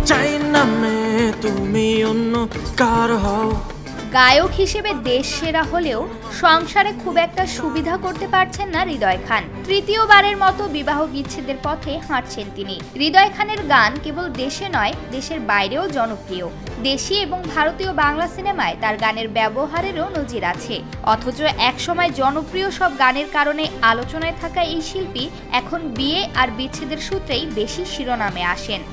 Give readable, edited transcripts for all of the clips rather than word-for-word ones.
চাই না মেয়ে তুমি অন্য কার হও। গায়ক হিসেবে দেশ সেরা হলেও সংসারে খুব একটা সুবিধা করতে পারছেন না হৃদয় খান। তৃতীয়বারের মতো বিবাহ বিচ্ছেদের পথে হাঁটছেন তিনি। হৃদয় খানের গান কেবল দেশে নয়, দেশের বাইরেও জনপ্রিয়। দেশি এবং ভারতীয় বাংলা সিনেমায় তার গানের ব্যবহারেরও নজির আছে। অথচ একসময় জনপ্রিয় সব গানের কারণে আলোচনায় থাকা এই শিল্পী এখন বিয়ে আর বিচ্ছেদের সূত্রেই বেশি শিরোনামে আসেন।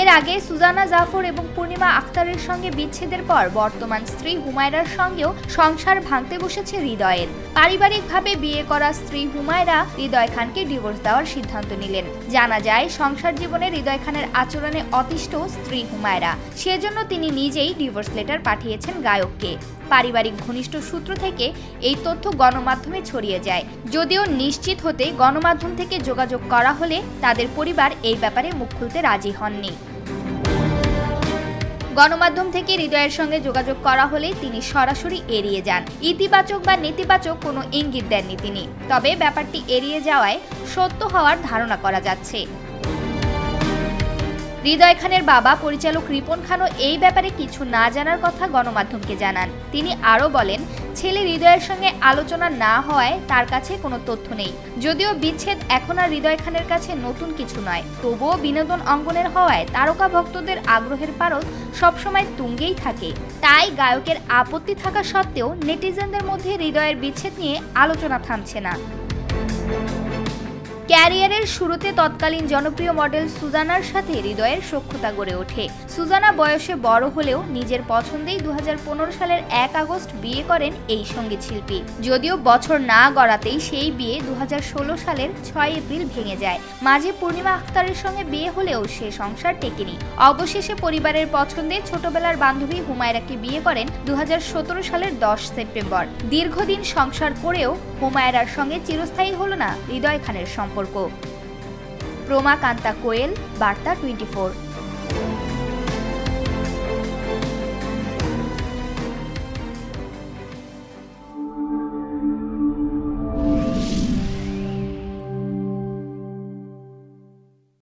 এর আগে সুজানা জাফর এবং পূর্ণিমা আক্তারের সঙ্গে বিচ্ছেদের পর বর্তমান স্ত্রী হুমায়রার সঙ্গেও সংসার ভাঙতে বসেছে হৃদয়ের। পারিবারিকভাবে বিয়ে করা স্ত্রী হুমায়রা হৃদয় খানকে ডিভোর্স দেওয়ার সিদ্ধান্ত নিলেন। জানা যায় সংসার জীবনে হৃদয় খানের আচরণে অতিষ্ঠ স্ত্রী হুমায়রা, সেজন্য তিনি নিজেই ডিভোর্স লেটার পাঠিয়েছেন গায়ককে। পারিবারিক ঘনিষ্ঠ সূত্র থেকে এই তথ্য গণমাধ্যমে ছড়িয়ে যায়। যদিও নিশ্চিত হতে গণমাধ্যম থেকে যোগাযোগ করা হলে তাদের পরিবার এই ব্যাপারে মুখ খুলতে রাজি হননি। গণমাধ্যম থেকে হৃদয়ের সঙ্গে যোগাযোগ করা হলে তিনি সরাসরি এড়িয়ে যান। ইতিবাচক বা নেতিবাচক কোনো ইঙ্গিত দেননি তিনি। তবে ব্যাপারটি এড়িয়ে যাওয়ায় সত্য হওয়ার ধারণা করা যাচ্ছে। হৃদয় খানের বাবা পরিচালক রিপন খানও এই ব্যাপারে কিছু না জানার কথা গণমাধ্যমকে জানান। তিনি আরও বলেন, ছেলে হৃদয়ের সঙ্গে আলোচনা না হওয়ায় তার কাছে কোনো তথ্য নেই। যদিও বিচ্ছেদ এখন আর হৃদয় খানের কাছে নতুন কিছু নয়, তবুও বিনোদন অঙ্গনের হওয়ায় তারকা ভক্তদের আগ্রহের পারদ সবসময় তুঙ্গেই থাকে। তাই গায়কের আপত্তি থাকা সত্ত্বেও নেটিজেনদের মধ্যে হৃদয়ের বিচ্ছেদ নিয়ে আলোচনা থামছে না। ক্যারিয়ারের শুরুতে তৎকালীন জনপ্রিয় মডেল সুজানার সাথে হৃদয়ের সখ্যতা গড়ে ওঠে। সুজানা বয়সে বড় হলেও নিজের পছন্দেই 2015 সালের 1 আগস্ট বিয়ে করেন এই সঙ্গীত শিল্পী। যদিও বছর না গড়াতেই সেই বিয়ে 2016 সালের 6 এপ্রিল ভেঙে যায়। মাঝে পূর্ণিমা আক্তারের সঙ্গে বিয়ে হলেও সে সংসার টেকেনি। অবশেষে পরিবারের পছন্দে ছোটবেলার বান্ধবী হুমায়রাকে বিয়ে করেন 2017 সালের 10 সেপ্টেম্বর। দীর্ঘদিন সংসার করেও হুমায়রার সঙ্গে চিরস্থায়ী হলো না হৃদয় খানের সম্পর্ক। প্রমা কান্তা কোয়েল, বার্তা 24।